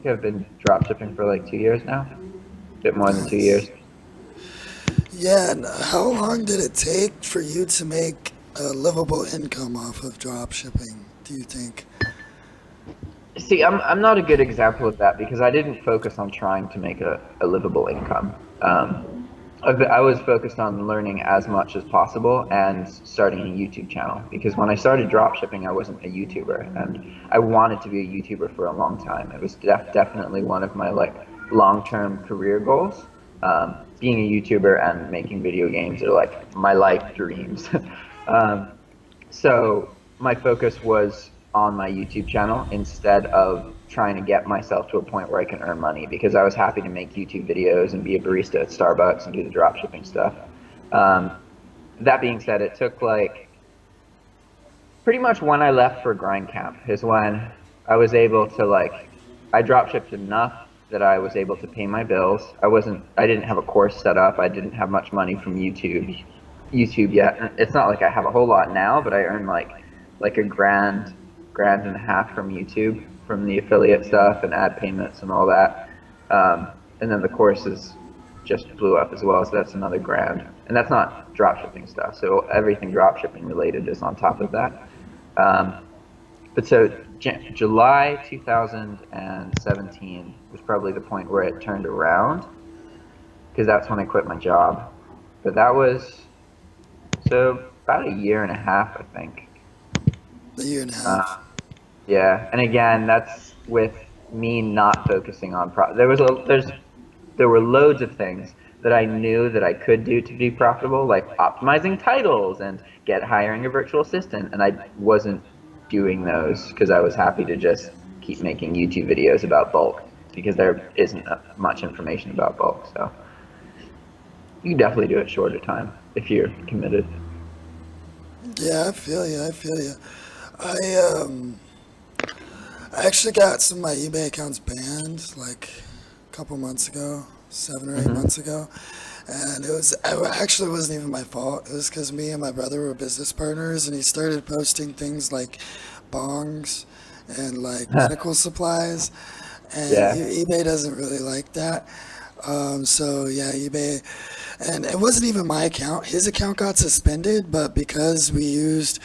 think I've been dropshipping for like 2 years now, a bit more than two Nice. years. Yeah, and how long did it take for you to make a livable income off of drop shipping, do you think? See, I'm not a good example of that because I didn't focus on trying to make a livable income. I was focused on learning as much as possible and starting a YouTube channel because when I started dropshipping, I wasn't a YouTuber and I wanted to be a YouTuber for a long time. It was definitely one of my like long-term career goals. Being a YouTuber and making video games are like my life dreams. um, So my focus was on my YouTube channel instead of trying to get myself to a point where I can earn money because I was happy to make YouTube videos and be a barista at Starbucks and do the drop shipping stuff. Um, that being said, it took like pretty much when I left for grind camp is when I was able to like I drop shipped enough that I was able to pay my bills. I didn't have a course set up. I didn't have much money from YouTube yet. It's not like I have a whole lot now, but I earn like a grand and a half from YouTube from the affiliate stuff and ad payments and all that. And then the courses just blew up as well, so that's another grand. And that's not drop shipping stuff. So everything drop shipping related is on top of that. But so July 2017 was probably the point where it turned around because that's when I quit my job. But that was so about a year and a half, I think. A year and a half. Uh, yeah, and again, that's with me not focusing on there were loads of things that I knew that I could do to be profitable, like optimizing titles and hiring a virtual assistant, and I wasn't doing those because I was happy to just keep making YouTube videos about bulk because there isn't much information about bulk. So you can definitely do it shorter time if you're committed. Yeah, I feel you. I feel you. I I actually got some of my eBay accounts banned like a couple months ago, 7 or 8 months Hmm. ago, and it actually wasn't even my fault. It was because me and my brother were business partners, and he started posting things like bongs and like medical supplies, and Yeah, eBay doesn't really like that. So yeah, eBay, and it wasn't even my account. His account got suspended, but because we used,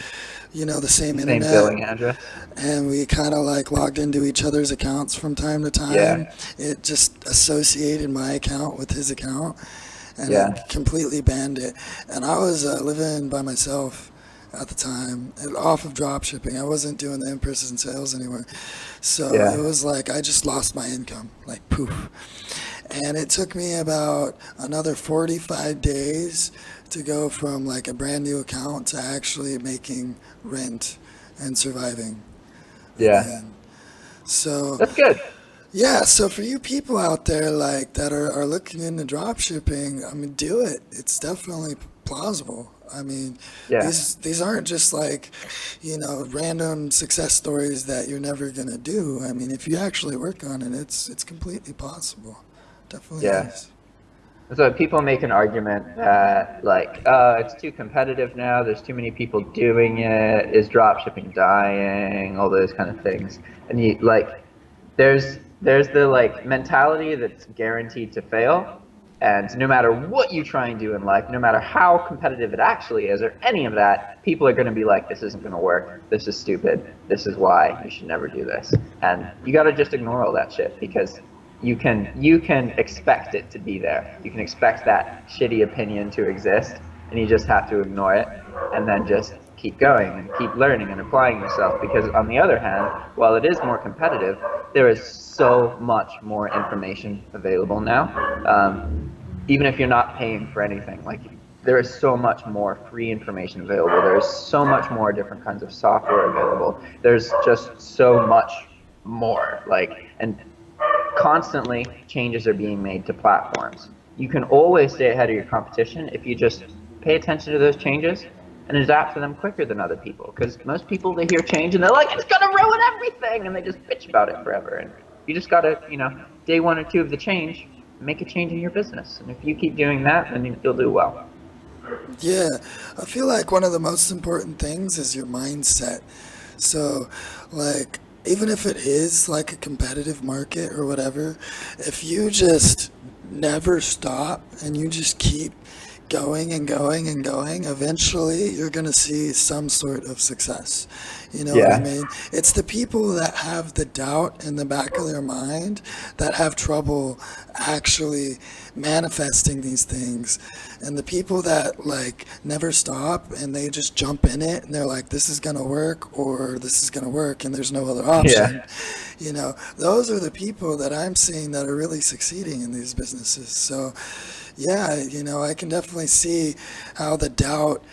the same the same internet, billing address. and we kind of like logged into each other's accounts from time to time, Yeah, it just associated my account with his account, and yeah, it completely banned it. And I was living by myself at the time, and off of drop shipping. I wasn't doing the in-person sales anymore, so it yeah, was like I just lost my income, like poof. And it took me about another 45 days to go from like a brand new account to actually making rent and surviving yeah. again. So, That's good. yeah, so for you people out there like that are looking into drop shipping, I mean, do it. It's definitely plausible. I mean, Yeah. these aren't just like, random success stories that you're never gonna do. I mean, if you actually work on it, it's completely possible. Definitely Yeah. is. So people make an argument that like, it's too competitive now. There's too many people doing it. Is dropshipping dying? All those kind of things. And you like, there's the like mentality that's guaranteed to fail. And no matter what you try and do in life, no matter how competitive it actually is, or any of that, people are going to be like, "This isn't going to work. This is stupid. This is why you should never do this." And you got to just ignore all that shit because you can expect it to be there. You can expect that shitty opinion to exist, and you just have to ignore it, and then just keep going and keep learning and applying yourself. Because on the other hand, while it is more competitive, there is so much more information available now. Even if you're not paying for anything, like there is so much more free information available. There's so much more different kinds of software available. There's just so much more. And constantly changes are being made to platforms. You can always stay ahead of your competition if you just pay attention to those changes and adapt to them quicker than other people. Because most people, they hear change and they're like, it's gonna ruin everything, and they just bitch about it forever. And you just gotta, day one or two of the change, make a change in your business. And if you keep doing that, then you'll do well. Yeah, I feel like one of the most important things is your mindset. So, like, even if it is like a competitive market or whatever, if you just never stop and you just keep going and going and going, eventually you're going to see some sort of success. You know what I Yeah. mean? It's the people that have the doubt in the back of their mind that have trouble actually manifesting these things. And the people that like never stop and they just jump in it and they're like, this is going to work or this is going to work and there's no other option. Yeah. You know, those are the people that I'm seeing that are really succeeding in these businesses. So, yeah, you know, I can definitely see how the doubt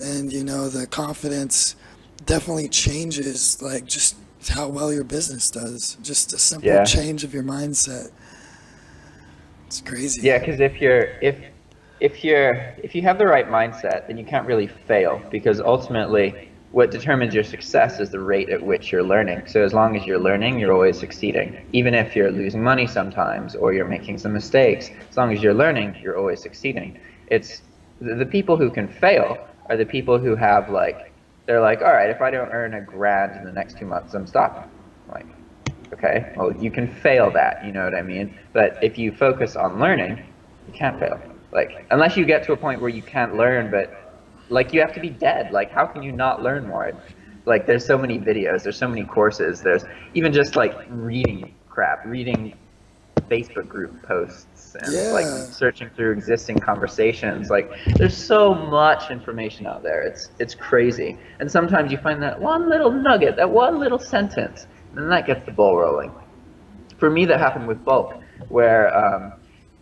and, you know, the confidence definitely changes, like, just how well your business does. Just a simple Yeah. change of your mindset. It's crazy. Yeah, because if you have the right mindset, then you can't really fail because ultimately what determines your success is the rate at which you're learning. So as long as you're learning, you're always succeeding. Even if you're losing money sometimes or you're making some mistakes, as long as you're learning, you're always succeeding. It's the people who can fail are the people who have like they're like, all right, if I don't earn $1,000 in the next 2 months, I'm stopping. Like, okay, well, you can fail that, you know what I mean? But if you focus on learning, you can't fail. Like, unless you get to a point where you can't learn, but like you have to be dead. Like, how can you not learn more? Like, there's so many videos, there's so many courses, there's even just like reading crap, reading Facebook group posts and like Yeah. searching through existing conversations. Like, there's so much information out there. It's crazy. And sometimes you find that one little nugget, that one little sentence, and that gets the ball rolling. For me, that happened with bulk, where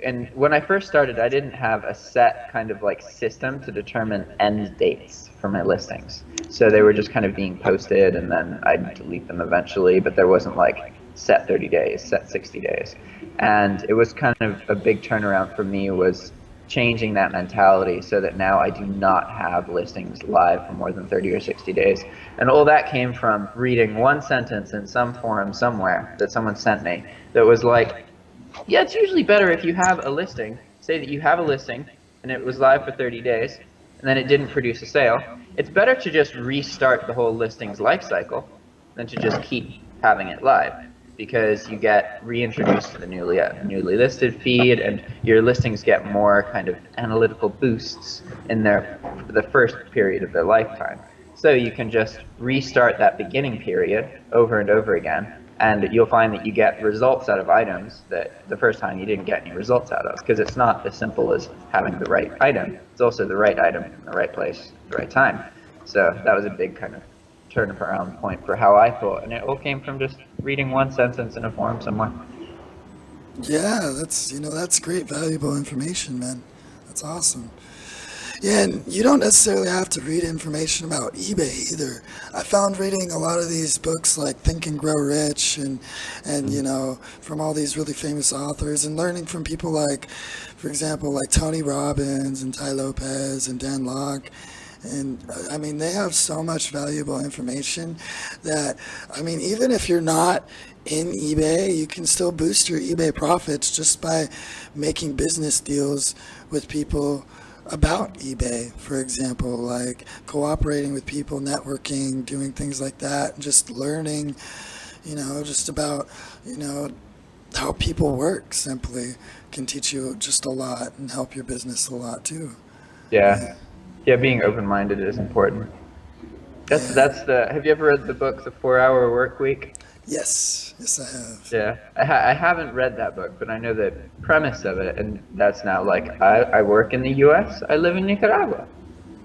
and when I first started, I didn't have a set kind of like system to determine end dates for my listings. So they were just kind of being posted, and then I'd delete them eventually. But there wasn't like set 30 days, set 60 days, and it was kind of a big turnaround for me. Was changing that mentality so that now I do not have listings live for more than 30 or 60 days. And all that came from reading one sentence in some forum somewhere that someone sent me that was like, yeah, it's usually better if you have a listing, say that you have a listing and it was live for 30 days and then it didn't produce a sale. It's better to just restart the whole listing's life cycle than to just keep having it live, because you get reintroduced to the newly listed feed and your listings get more kind of analytical boosts in the first period of their lifetime. So you can just restart that beginning period over and over again, and you'll find that you get results out of items that the first time you didn't get any results out of, because it's not as simple as having the right item. It's also the right item in the right place at the right time. So that was a big kind of turn around point for how I thought, and it all came from just reading one sentence in a forum somewhere. Yeah, that's, you know, that's great, valuable information, man. That's awesome. Yeah, and you don't necessarily have to read information about eBay either. I found reading a lot of these books like Think and Grow Rich and you know, from all these really famous authors and learning from people like, for example, like Tony Robbins and Ty Lopez and Dan Locke. And I mean, they have so much valuable information that, I mean, even if you're not in eBay, you can still boost your eBay profits just by making business deals with people about eBay, for example, like cooperating with people, networking, doing things like that, and just learning, you know, just about, you know, how people work simply can teach you just a lot and help your business a lot too. Yeah, yeah, being open-minded is important. Yeah. That's the. Have you ever read the book, The 4 Hour Work Week? Yes. Yes, I have. Yeah, I haven't read that book, but I know the premise of it, and that's now like I work in the U.S., I live in Nicaragua.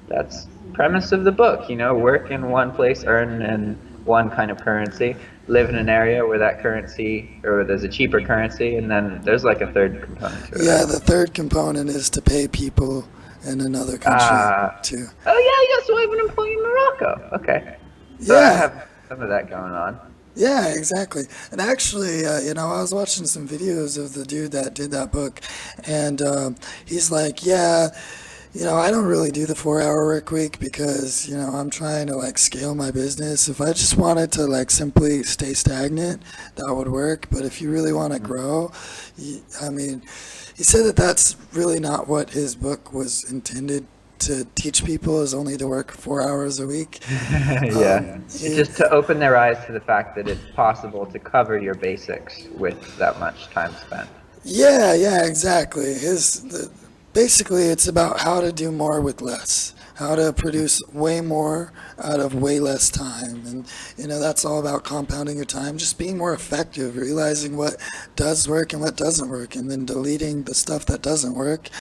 That's premise of the book, you know, work in one place, earn in one kind of currency, live in an area where that currency, or there's a cheaper currency, and then there's like a third component to it, I Yeah, the think. third component is to pay people in another country Ah, too. oh yeah, so I have an employee in Morocco. Okay, so I Yeah. have some of that going on. Yeah, exactly. And actually, you know, I was watching some videos of the dude that did that book, and he's like, yeah, you know, I don't really do the 4 hour work week because, you know, I'm trying to like scale my business. If I just wanted to like simply stay stagnant, that would work. But if you really want to grow, I mean, he said that that's really not what his book was intended to teach people is only to work 4 hours a week. Yeah. It's just to open their eyes to the fact that it's possible to cover your basics with that much time spent. Yeah, exactly. Basically, it's about how to do more with less, how to produce way more out of way less time. And, that's all about compounding your time, just being more effective, realizing what does work and what doesn't work, and then deleting the stuff that doesn't work